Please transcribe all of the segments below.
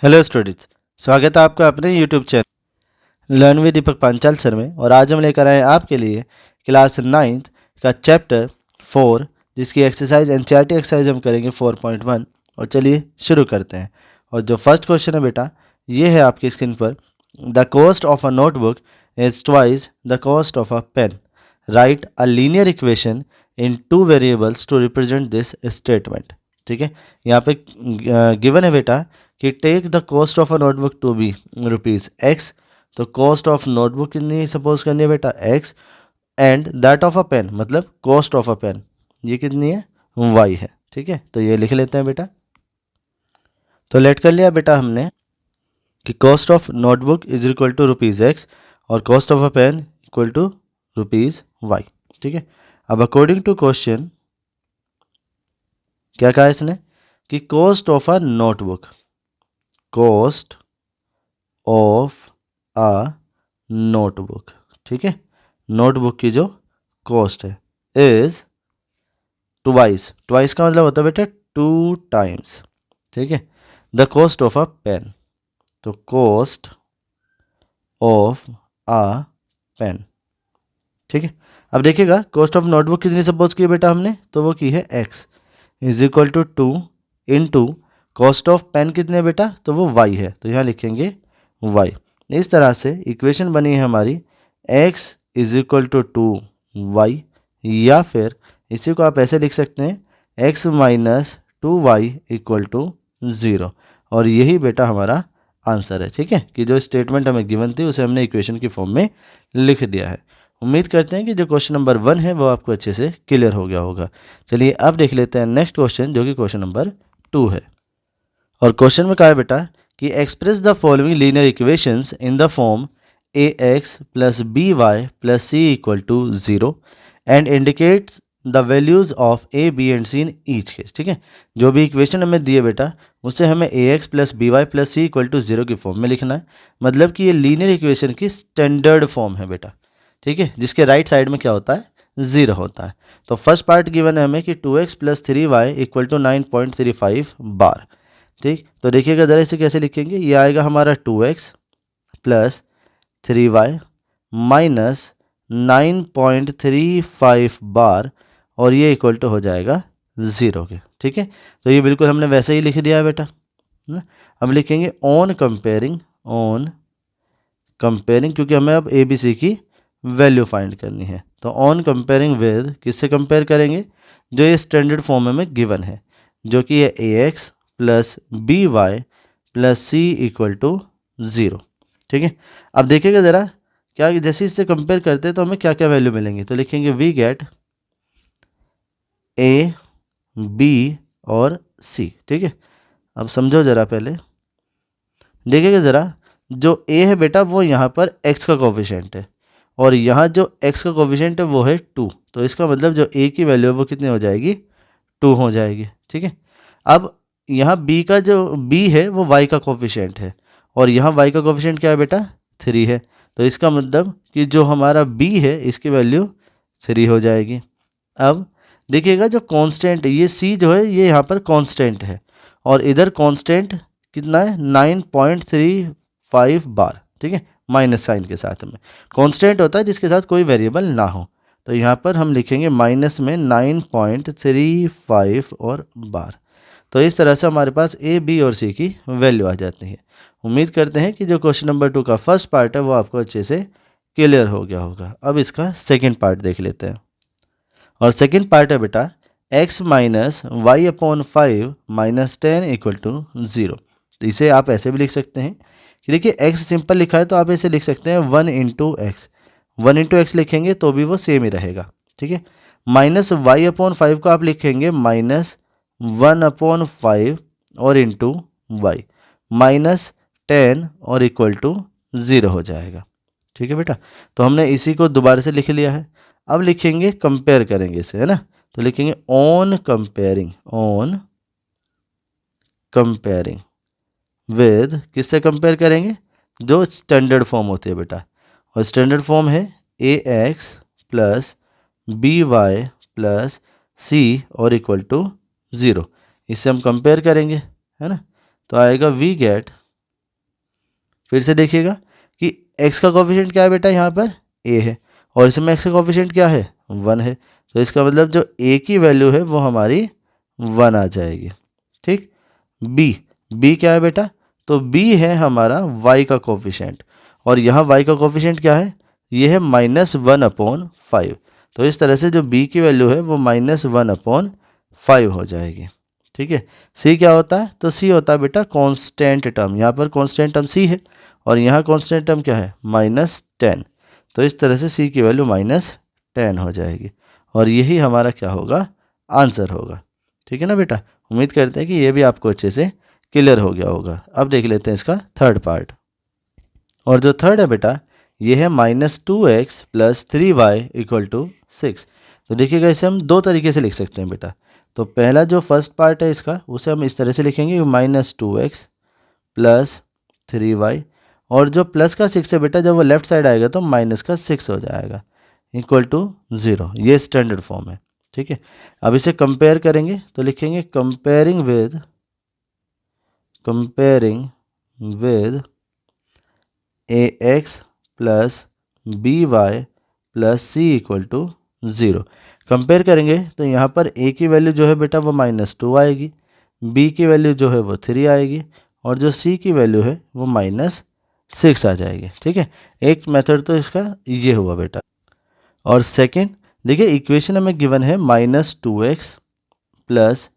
Hello students, स्वागत है आपका अपने YouTube channel learn with Deepak Panchal sir में। और आज हम लेकर आए हैं आपके लिए क्लास 9th का चैप्टर 4, जिसकी एक्सरसाइज एनसीईआरटी एक्सरसाइज हम करेंगे 4.1। और चलिए शुरू करते हैं। और जो फर्स्ट क्वेश्चन है बेटा, ये है आपकी स्क्रीन पर। The cost of a notebook is twice the cost of a pen. Right a linear equation in two variables to represent this statement. ठीक है, यहाँ पे गिवन है बेटा कि take the cost of a notebook to be rupees x. तो cost of notebook कितनी suppose करनी है बेटा, x. And that of a pen मतलब कॉस्ट ऑफ अ पेन ये कितनी है, वाई है। ठीक है, तो ये लिख लेते हैं बेटा। तो लेट कर लिया बेटा हमने कि cost of notebook is equal to rupees X और cost of a pen equal to rupees Y. ठीक है, अब अकॉर्डिंग टू क्वेश्चन क्या कहा इसने कि cost of a notebook, cost of a notebook, ठीक है, नोटबुक की जो कॉस्ट है इज ट्वाइस। ट्वाइस का मतलब होता है बेटा 2 टाइम्स। ठीक है, the cost of a pen, तो कॉस्ट ऑफ अ पेन। ठीक है, अब देखिएगा कॉस्ट ऑफ नोटबुक कितनी सपोज की है बेटा हमने, तो वो की है x is equal to 2 into cost of pen कितने बेटा, तो वो वाई है, तो यहाँ लिखेंगे वाई। इस तरह से इक्वेशन बनी है हमारी x is equal to 2y, या फिर इसी को आप ऐसे लिख सकते हैं x minus 2y equal to 0। और यही बेटा हमारा आंसर है। ठीक है, कि जो स्टेटमेंट हमें गिवन थी उसे हमने इक्वेशन की फॉर्म में लिख दिया है। उम्मीद करते हैं कि जो क्वेश्चन नंबर 1 है वो आपको अच्छे से क्लियर हो गया होगा। चलिए अब देख लेते हैं नेक्स्ट क्वेश्चन, जो कि क्वेश्चन नंबर 2 है। और क्वेश्चन में कहा है बेटा कि express the following linear equations in the form a x plus B Y plus C equal to 0 and indicates the values of a b and c in each case. ठीक है, जो भी इक्वेशन हमें दिए बेटा उससे हमें A x plus B Y plus C equal to 0 की फॉर्म में लिखना है। मतलब कि ये लीनियर इक्वेशन की स्टैंडर्ड फॉर्म है बेटा। ठीक है, जिसके राइट साइड में क्या होता है, 0 होता है। तो फर्स्ट पार्ट गिवन है हमें कि 2x plus 3y equal to 9.35 बार। ठीक, तो देखिएगा ज़रा इसे कैसे लिखेंगे, ये आएगा हमारा 2x प्लस 3y माइनस 9.35 बार, और ये इक्वल टू हो जाएगा 0 के। ठीक है, तो ये बिल्कुल हमने वैसे ही लिख दिया है बेटा ना। अब लिखेंगे ऑन कंपेयरिंग, क्योंकि हमें अब ए बी सी की वैल्यू फाइंड करनी है। तो ऑन कंपेयरिंग विद, किससे कंपेयर करेंगे, जो ये स्टैंडर्ड फॉर्म में गिवन है, जो कि है A x plus B Y plus C equal to 0। ठीक है, अब देखिएगा ज़रा क्या, जैसे इससे कंपेयर करते हैं तो हमें क्या क्या वैल्यू मिलेंगी। तो लिखेंगे वी गेट ए बी और सी। ठीक है, अब समझो ज़रा पहले, देखिएगा ज़रा, जो ए है बेटा वो यहाँ पर x का कोफिशिएंट है, और यहाँ जो x का कोफिशिएंट है वो है 2। तो इसका मतलब जो a की वैल्यू है वो कितनी हो जाएगी, 2 हो जाएगी। ठीक है, अब यहाँ b का जो b है वो y का कोफिशिएंट है, और यहाँ y का कोफिशिएंट क्या है बेटा, 3 है। तो इसका मतलब कि जो हमारा b है इसकी वैल्यू 3 हो जाएगी। अब देखिएगा जो कांस्टेंट, ये c जो है ये यहाँ पर कांस्टेंट है, और इधर कांस्टेंट कितना है, 9.35 बार। ठीक है, माइनस साइन के साथ में कांस्टेंट होता है जिसके साथ कोई वेरिएबल ना हो। तो यहाँ पर हम लिखेंगे माइनस में 9.35 और बार। तो इस तरह से हमारे पास ए बी और सी की वैल्यू आ जाती है। उम्मीद करते हैं कि जो क्वेश्चन नंबर 2 का फर्स्ट पार्ट है वो आपको अच्छे से क्लियर हो गया होगा। अब इसका सेकेंड पार्ट देख लेते हैं। और सेकेंड पार्ट है बेटा x minus y upon 5 minus 10 equal to 0। तो इसे आप ऐसे भी लिख सकते हैं कि देखिए x सिंपल लिखा है तो आप इसे लिख सकते हैं 1 इंटू एक्स। 1 इंटू एक्स लिखेंगे तो भी वो सेम ही रहेगा। ठीक है, माइनस वाई अपॉन 5 को आप लिखेंगे माइनस 1 अपॉन 5 और इंटू वाई माइनस 10 और इक्वल टू 0 हो जाएगा। ठीक है बेटा, तो हमने इसी को दोबारा से लिख लिया है। अब लिखेंगे कंपेयर करेंगे इसे, है ना। तो लिखेंगे ऑन कंपेयरिंग विद, किससे कंपेयर करेंगे, जो स्टैंडर्ड फॉर्म होती है बेटा, और स्टैंडर्ड फॉर्म है A x plus B Y plus C और इक्वल टू 0। इससे हम कंपेयर करेंगे, है ना। तो आएगा वी गेट फिर से देखिएगा कि x का कोफिशिएंट क्या है बेटा, यहाँ पर a है और इसमें x का कोफिशिएंट क्या है 1 है, तो इसका मतलब जो a की वैल्यू है वो हमारी 1 आ जाएगी। ठीक। b क्या है बेटा, तो b है हमारा y का कोफिशिएंट और यहाँ y का कोफिशिएंट क्या है, ये है -1/5। तो इस तरह से जो b की वैल्यू है वो -1/5 हो जाएगी। ठीक है। c क्या होता है, तो c होता है बेटा कांस्टेंट टर्म, यहाँ पर कांस्टेंट टर्म c है और यहाँ कांस्टेंट टर्म क्या है -10। तो इस तरह से c की वैल्यू -10 हो जाएगी और यही हमारा क्या होगा, आंसर होगा। ठीक है ना बेटा, उम्मीद करते हैं कि ये भी आपको अच्छे से क्लियर हो गया होगा। अब देख लेते हैं इसका थर्ड पार्ट। और जो थर्ड है बेटा, ये है -2x + 3y = 6। तो देखिएगा इसे हम दो तरीके से लिख सकते हैं बेटा। तो पहला जो फर्स्ट पार्ट है इसका, उसे हम इस तरह से लिखेंगे -2x + 3y, और जो प्लस का 6 है बेटा, जब वो लेफ्ट साइड आएगा तो -6 हो जाएगा =0। ये स्टैंडर्ड फॉर्म है। ठीक है। अब इसे कंपेयर करेंगे तो लिखेंगे comparing with ax + by + c = 0। Compare करेंगे तो यहाँ पर a की वैल्यू जो है बेटा वो -2 आएगी, b की वैल्यू जो है वो 3 आएगी और जो c की वैल्यू है वो -6 आ जाएगी। ठीक है। एक मेथड तो इसका ये हुआ बेटा। और सेकंड देखिए, इक्वेशन हमें गिवन है -2x +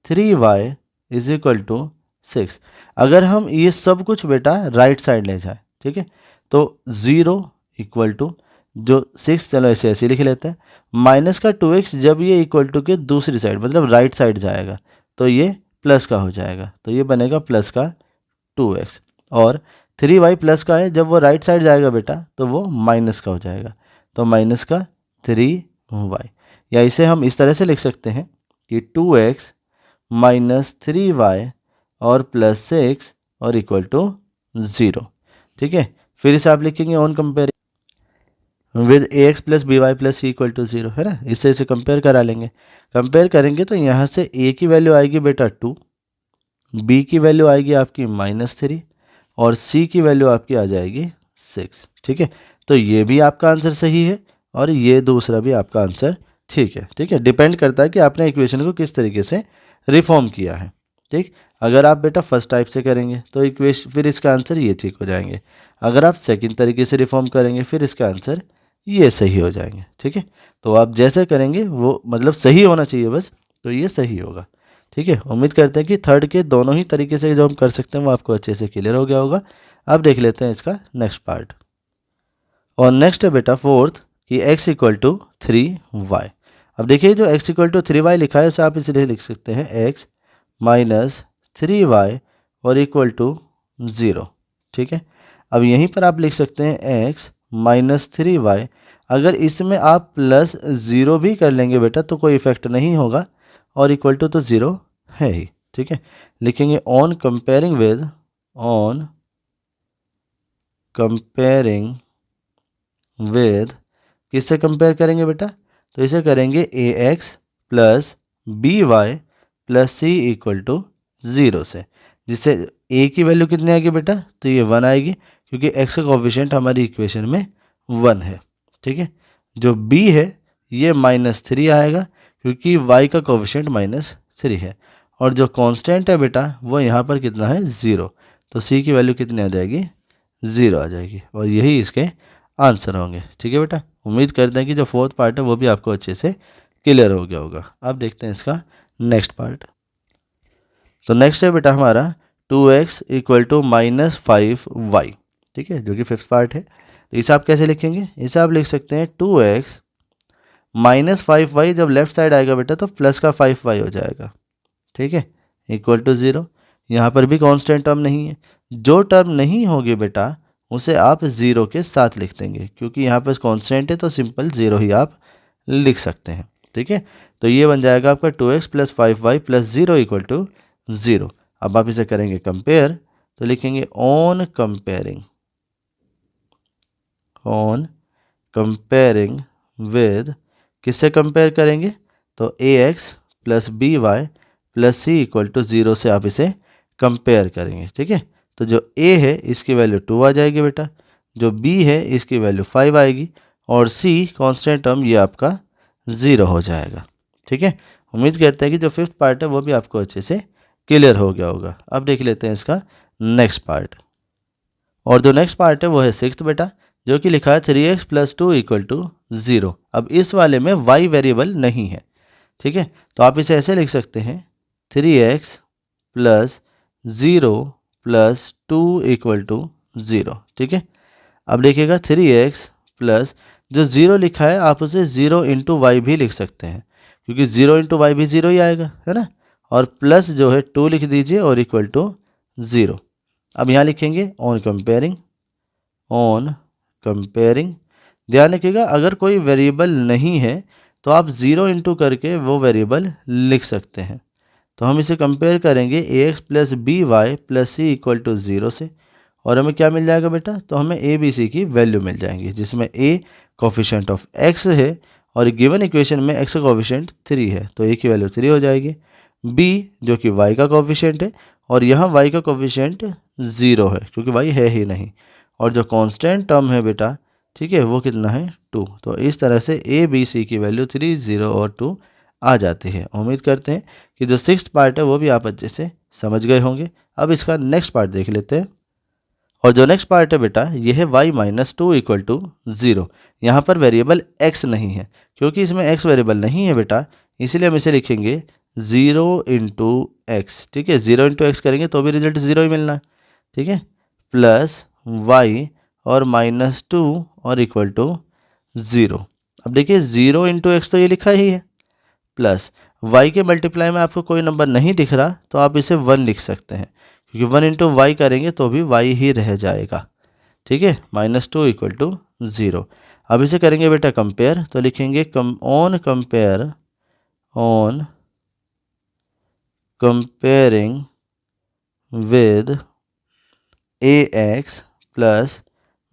3y = 6। अगर हम ये सब कुछ बेटा राइट साइड ले जाए, ठीक है, तो 0 = जो 6, चलो ऐसे ऐसे लिख लेते हैं, माइनस का 2x जब ये इक्वल टू के दूसरी साइड मतलब राइट साइड जाएगा तो ये प्लस का हो जाएगा, तो ये बनेगा प्लस का 2x। और 3y प्लस का है, जब वो राइट साइड जाएगा बेटा तो वो माइनस का हो जाएगा, तो माइनस का 3y। या इसे हम इस तरह से लिख सकते हैं कि 2x - 3y और +6 और इक्वल टू 0। ठीक है। फिर इसे आप लिखेंगे on comparing with ax + by + c = 0, है ना। इससे इसे कंपेयर करा लेंगे। कंपेयर करेंगे तो यहाँ से a की वैल्यू आएगी बेटा 2, b की वैल्यू आएगी आपकी -3 और c की वैल्यू आपकी आ जाएगी 6। ठीक है। तो ये भी आपका आंसर सही है और ये दूसरा भी आपका आंसर ठीक है। ठीक है। डिपेंड करता है कि आपने इक्वेशन को किस तरीके से रिफॉर्म किया है। ठीक। अगर आप बेटा फर्स्ट टाइप से करेंगे तो इक्वेशन फिर इसका आंसर ये ठीक हो जाएंगे। अगर आप सेकंड तरीके से रिफॉर्म करेंगे फिर इसका आंसर ये सही हो जाएंगे। ठीक है। तो आप जैसे करेंगे वो मतलब सही होना चाहिए बस, तो ये सही होगा। ठीक है। उम्मीद करते हैं कि थर्ड के दोनों ही तरीके से जो हम कर सकते हैं वो आपको अच्छे से क्लियर हो गया होगा। अब देख लेते हैं इसका नेक्स्ट पार्ट। और नेक्स्ट है बेटा फोर्थ कि x = 3y। अब देखिए जो x = 3y लिखा है उसे आप इसलिए लिख सकते हैं x - 3y और इक्वल टू 0। ठीक है। अब यहीं पर आप लिख सकते हैं x - 3y। अगर इसमें आप +0 भी कर लेंगे बेटा तो कोई इफेक्ट नहीं होगा और इक्वल टू तो 0 है ही। ठीक है। लिखेंगे ऑन कंपेयरिंग विद किससे कंपेयर करेंगे बेटा, तो इसे करेंगे ax + by + c = 0 से, जिससे a की वैल्यू कितनी आएगी बेटा, तो ये 1 आएगी क्योंकि x का कोफिशिएंट हमारी इक्वेशन में 1 है। ठीक है। जो b है ये -3 आएगा क्योंकि y का कोफिशिएंट -3 है और जो कांस्टेंट है बेटा वो यहाँ पर कितना है 0, तो c की वैल्यू कितनी आ जाएगी 0 आ जाएगी और यही इसके आंसर होंगे। ठीक है बेटा, उम्मीद करते हैं कि जो फोर्थ पार्ट है वो भी आपको अच्छे से क्लियर हो गया होगा। अब देखते हैं इसका नेक्स्ट पार्ट। तो नेक्स्ट है बेटा हमारा 2x = -5y। ठीक है, जो कि फिफ्थ पार्ट है। तो इसे आप कैसे लिखेंगे, इसे आप लिख सकते हैं 2x - 5y, जब लेफ्ट साइड आएगा बेटा तो प्लस का 5y हो जाएगा। ठीक है, इक्वल टू 0। यहाँ पर भी कांस्टेंट टर्म नहीं है, जो टर्म नहीं होगी बेटा उसे आप 0 के साथ लिख देंगे क्योंकि यहाँ पर कांस्टेंट है तो सिंपल 0 ही आप लिख सकते हैं। ठीक है, तो ये बन जाएगा आपका 2x + 5y + 0 = 0। अब आप इसे करेंगे कंपेयर तो लिखेंगे ऑन कंपेयरिंग विद, किससे कंपेयर करेंगे, तो ax + by + c = 0 से आप इसे कंपेयर करेंगे। ठीक है, तो जो a है इसकी वैल्यू 2 आ जाएगी बेटा, जो b है इसकी वैल्यू 5 आएगी, और c कांस्टेंट टर्म ये आपका 0 हो जाएगा। ठीक है, उम्मीद करते हैं कि जो फिफ्थ पार्ट है वो भी आपको अच्छे से क्लियर हो गया होगा। अब देख लेते हैं इसका नेक्स्ट पार्ट, और जो नेक्स्ट पार्ट है वो है सिक्स्थ बेटा, जो कि लिखा है 3x + 2 = 0। अब इस वाले में y वेरिएबल नहीं है। ठीक है, तो आप इसे ऐसे लिख सकते हैं 3x + 0 + 2 = 0। ठीक है, अब देखिएगा 3x प्लस जो 0 लिखा है आप उसे 0 × y भी लिख सकते हैं, क्योंकि 0 × y भी 0 ही आएगा, है ना। और प्लस जो है 2 लिख दीजिए और इक्वल टू 0। अब यहाँ लिखेंगे ऑन कंपेयरिंग। ध्यान रखिएगा अगर कोई वेरिएबल नहीं है तो आप 0 × करके वो वेरिएबल लिख सकते हैं। तो हम इसे कंपेयर करेंगे ax + by + c = 0 से, और हमें क्या मिल जाएगा बेटा, तो हमें a b c की वैल्यू मिल जाएंगी, जिसमें a कोफिशिएंट ऑफ x है और गिवन इक्वेशन में x का कोफिशिएंट 3 है, तो a की वैल्यू 3 हो जाएगी। b जो कि y का कोफिशिएंट है, और यहाँ y का कोफिशिएंट 0 है क्योंकि y है ही नहीं, और जो कांस्टेंट टर्म है बेटा, ठीक है, वो कितना है 2। तो इस तरह से a b c की वैल्यू 3, 0 और 2 आ जाती है। उम्मीद करते हैं कि जो सिक्स्थ पार्ट है वो भी आप अच्छे से समझ गए होंगे। अब इसका नेक्स्ट पार्ट देख लेते हैं, और जो नेक्स्ट पार्ट है बेटा ये है y - 2 = 0। यहाँ पर वेरिएबल x नहीं है, क्योंकि इसमें x वेरिएबल नहीं है बेटा, इसलिए हम इसे लिखेंगे 0 × x। ठीक है, 0 × x करेंगे तो भी रिजल्ट 0 ही मिलना है। ठीक है, प्लस y और -2 और इक्वल टू 0। अब देखिए 0 × x तो ये लिखा ही है, प्लस y के मल्टीप्लाई में आपको कोई नंबर नहीं दिख रहा तो आप इसे 1 लिख सकते हैं, क्योंकि 1 × y करेंगे तो भी y ही रह जाएगा। ठीक है, -2 = 0। अब इसे करेंगे बेटा कंपेयर, तो लिखेंगे on comparing with ax +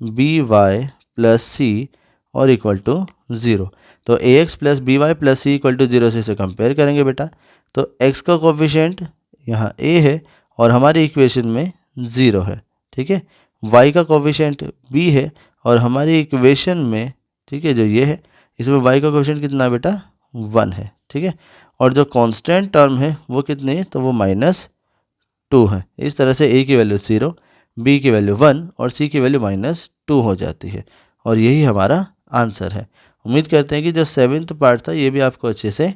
by + c और इक्वल टू 0। तो ax + by + c = 0 से इसे कंपेयर करेंगे बेटा, तो x का कोफिशिएंट यहाँ a है और हमारी इक्वेशन में 0 है। ठीक है, y का कोफिशिएंट b है और हमारी इक्वेशन में, ठीक है, जो ये है इसमें y का कोफिशिएंट कितना है बेटा 1 है। ठीक है, और जो कांस्टेंट टर्म है वो कितनी है, तो वो -2 है। इस तरह से a की वैल्यू 0, b की वैल्यू 1 और c की वैल्यू -2 हो जाती है, और यही हमारा आंसर है। उम्मीद करते हैं कि जो सेवन्थ पार्ट था ये भी आपको अच्छे से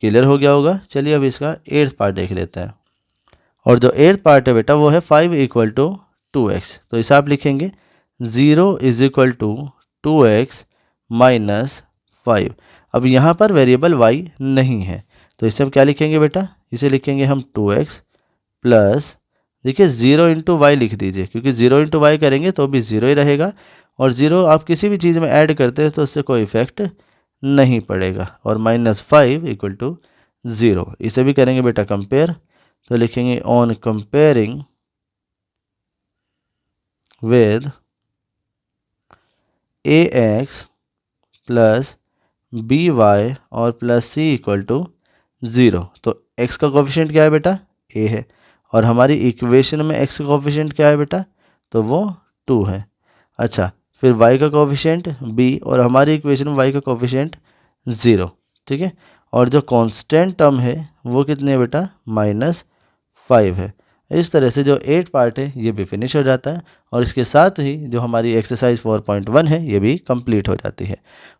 क्लियर हो गया होगा। चलिए अब इसका एट्थ पार्ट देख लेते हैं, और जो एट्थ पार्ट है बेटा वो है 5 = 2x। तो इसे आप लिखेंगे 0 = 2x - 5। अब यहाँ पर वेरिएबल y नहीं है, तो इसे हम क्या लिखेंगे बेटा, इसे लिखेंगे हम 2x प्लस, देखिए 0 × y लिख दीजिए, क्योंकि 0 × y करेंगे तो भी 0 ही रहेगा, और 0 आप किसी भी चीज़ में ऐड करते हैं तो उससे कोई इफेक्ट नहीं पड़ेगा, और -5 = 0। इसे भी करेंगे बेटा कंपेयर, तो लिखेंगे on comparing with ax + by और +c = 0। तो x का कोफिशिएंट क्या है बेटा, a है, और हमारी इक्वेशन में x का कोफिशिएंट क्या है बेटा, तो वो 2 है। अच्छा, फिर y का कोफिशिएंट b और हमारी इक्वेशन में y का कोफिशिएंट 0। ठीक है, और जो कांस्टेंट टर्म है वो कितने है बेटा, -5 है। इस तरह से जो 8 पार्ट है ये भी फिनिश हो जाता है, और इसके साथ ही जो हमारी एक्सरसाइज 4.1 है ये भी कंप्लीट हो जाती है।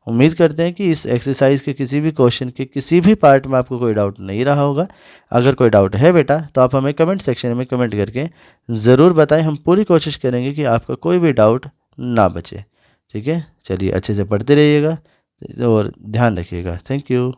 उम्मीद करते हैं कि इस एक्सरसाइज के किसी भी क्वेश्चन के किसी भी पार्ट में आपको कोई डाउट नहीं रहा होगा। अगर कोई डाउट है बेटा तो आप हमें कमेंट सेक्शन में कमेंट करके ज़रूर बताएं, हम पूरी कोशिश करेंगे कि आपका कोई भी डाउट ना बचे। ठीक है, चलिए अच्छे से पढ़ते रहिएगा और ध्यान रखिएगा। Thank you.